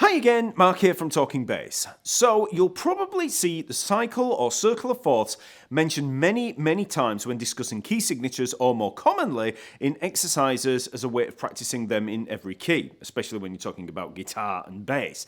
Hi again, Mark here from Talking Bass. So you'll probably see the cycle or circle of fourths mentioned many times when discussing key signatures, or more commonly in exercises as a way of practicing them in every key, especially when you're talking about guitar and bass.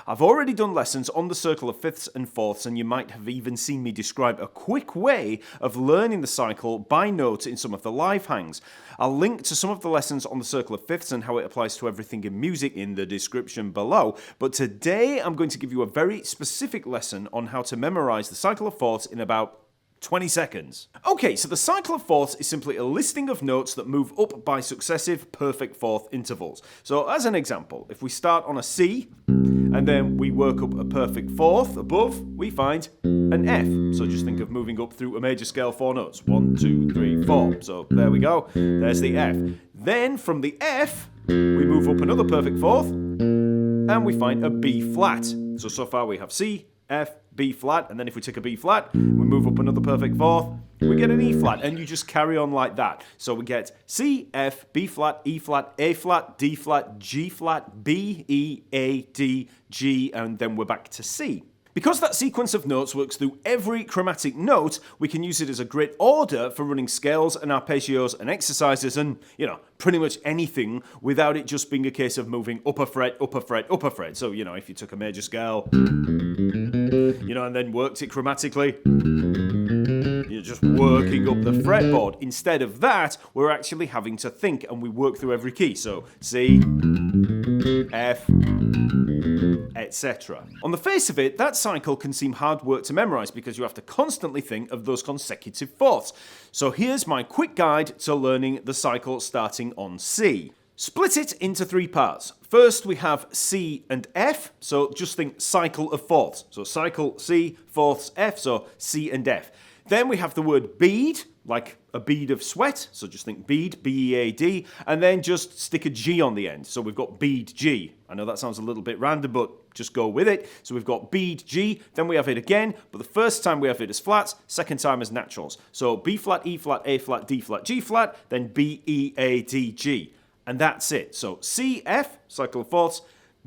I've already done lessons on the circle of fifths and fourths, and you might have even seen me describe a quick way of learning the cycle by note in some of the live hangs. I'll link to some of the lessons on the circle of fifths and how it applies to everything in music in the description below. But today I'm going to give you a very specific lesson on how to memorize the cycle of fourths in about 20 seconds. Okay, so the cycle of fourths is simply a listing of notes that move up by successive perfect fourth intervals. So as an example, if we start on a C and then we work up a perfect fourth above, we find an F. So just think of moving up through a major scale 4 notes. 1, 2, 3, 4. So there we go. There's the F. Then from the F, we move up another perfect fourth and we find a B flat. So far we have C, F, B flat, and then if we take a B flat, we move up another perfect fourth, we get an E flat, and you just carry on like that. So we get C, F, B flat, E flat, A flat, D flat, G flat, B, E, A, D, G, and then we're back to C. Because that sequence of notes works through every chromatic note, we can use it as a great order for running scales and arpeggios and exercises and, pretty much anything without it just being a case of moving up a fret, up a fret, up a fret. So, if you took a major scale, and then worked it chromatically, you're just working up the fretboard. Instead of that, we're actually having to think, and we work through every key. So C, F, etc. On the face of it, that cycle can seem hard work to memorize because you have to constantly think of those consecutive fourths. So here's my quick guide to learning the cycle starting on C. Split it into 3 parts. First, we have C and F, so just think cycle of fourths. So cycle C, fourths F, so C and F. Then we have the word bead, like a bead of sweat, so just think bead, B-E-A-D, and then just stick a G on the end. So we've got bead G. I know that sounds a little bit random, but just go with it. So we've got bead G, then we have it again, but the first time we have it as flats, second time as naturals. So B flat, E flat, A flat, D flat, G flat, then B-E-A-D-G. And that's it. So C, F, cycle of fourths,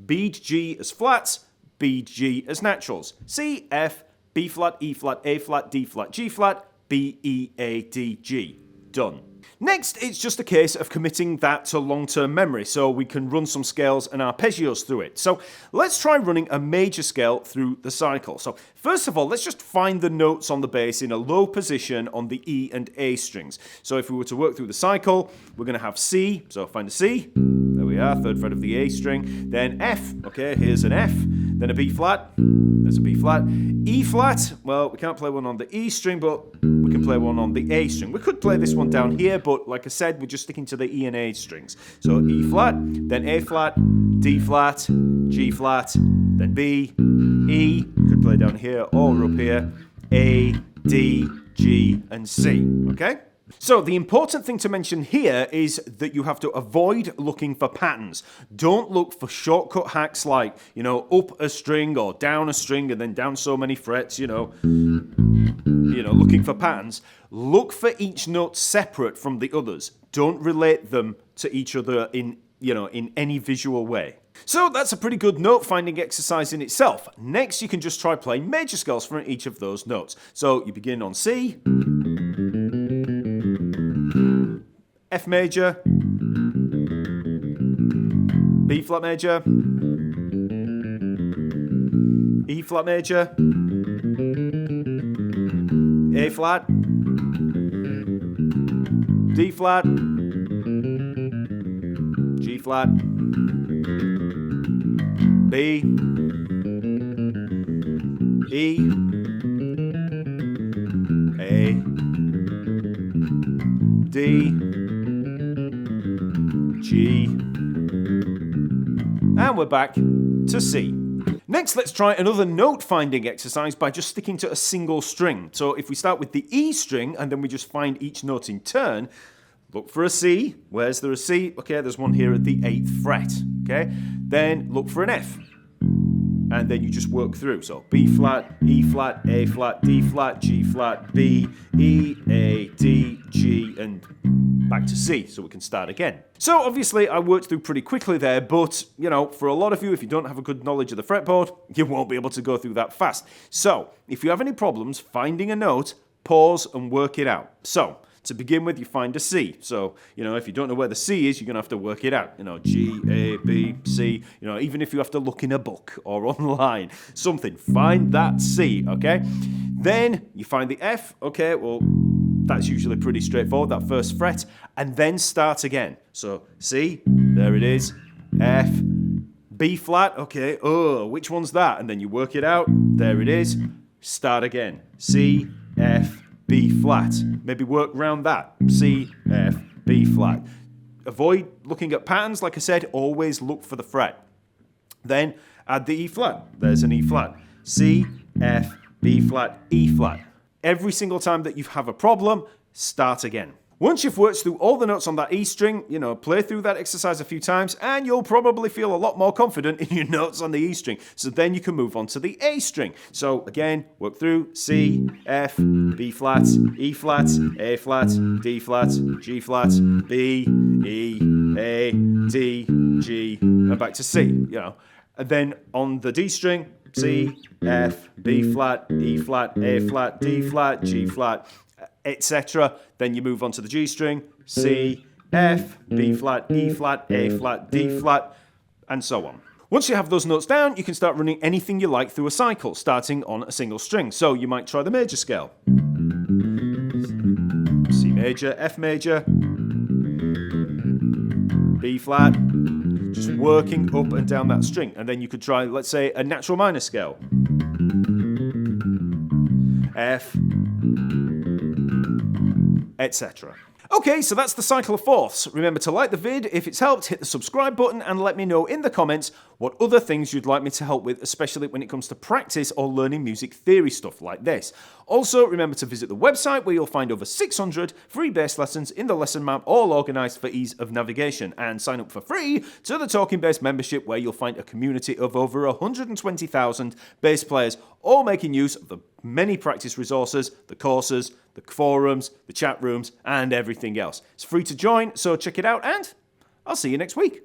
bead G as flats, bead G as naturals. C, F, B flat, E flat, A flat, D flat, G flat, B, E, A, D, G. Done. Next, it's just a case of committing that to long-term memory so we can run some scales and arpeggios through it. So let's try running a major scale through the cycle. So first of all, let's just find the notes on the bass in a low position on the E and A strings. So if we were to work through the cycle, we're going to have C, so find a C. There we are, 3rd fret of the A string. Then F, okay, here's an F. Then a B flat, there's a B flat. E flat, well, we can't play one on the E string, but we can play one on the A string. We could play this one down here, but like I said, we're just sticking to the E and A strings. So E flat, then A flat, D flat, G flat, then B, E, could play down here or up here, A, D, G, and C, okay? So the important thing to mention here is that you have to avoid looking for patterns. Don't look for shortcut hacks like, up a string or down a string and then down so many frets, looking for patterns. Look for each note separate from the others. Don't relate them to each other in any visual way. So that's a pretty good note finding exercise in itself. Next, you can just try playing major scales from each of those notes. So you begin on C, F major, B flat major, E flat major, A flat, D flat, G flat, B, E, A, D, G, and we're back to C. Next, let's try another note finding exercise by just sticking to a single string. So if we start with the E string and then we just find each note in turn, look for a C. Where's there a C? Okay, there's one here at the 8th fret. Okay, then look for an F. And then you just work through. So B flat, E flat, A flat, D flat, G flat, B, E, A, D, G, and back to C, so we can start again. So obviously I worked through pretty quickly there, but for a lot of you, if you don't have a good knowledge of the fretboard, you won't be able to go through that fast. So if you have any problems finding a note, pause and work it out. So to begin with, you find a C. So, if you don't know where the C is, you're going to have to work it out. G, A, B, C. Even if you have to look in a book or online, something, find that C, okay? Then you find the F. Okay, well, that's usually pretty straightforward, that first fret. And then start again. So C, there it is. F, B flat. Okay, which one's that? And then you work it out. There it is. Start again. C, F, B flat. Maybe work round that. C, F, B flat. Avoid looking at patterns. Like I said, always look for the fret. Then add the E flat. There's an E flat. C, F, B flat, E flat. Every single time that you have a problem, start again. Once you've worked through all the notes on that E string, play through that exercise a few times and you'll probably feel a lot more confident in your notes on the E string. So then you can move on to the A string. So again, work through C, F, B flat, E flat, A flat, D flat, G flat, B, E, A, D, G, and back to C, And then on the D string, C, F, B flat, E flat, A flat, D flat, G flat, etc. Then you move on to the G string, C, F, B flat, E flat, A flat, D flat, and so on. Once you have those notes down, you can start running anything you like through a cycle, starting on a single string. So you might try the major scale. C major, F major, B flat, just working up and down that string. And then you could try, let's say, a natural minor scale. F, etc. Okay, so that's the cycle of fourths. Remember to like the vid. If it's helped, hit the subscribe button and let me know in the comments what other things you'd like me to help with, especially when it comes to practice or learning music theory stuff like this. Also, remember to visit the website where you'll find over 600 free bass lessons in the lesson map, all organised for ease of navigation. And sign up for free to the Talking Bass membership, where you'll find a community of over 120,000 bass players, all making use of the many practice resources, the courses, the forums, the chat rooms, and everything else. It's free to join, so check it out, and I'll see you next week.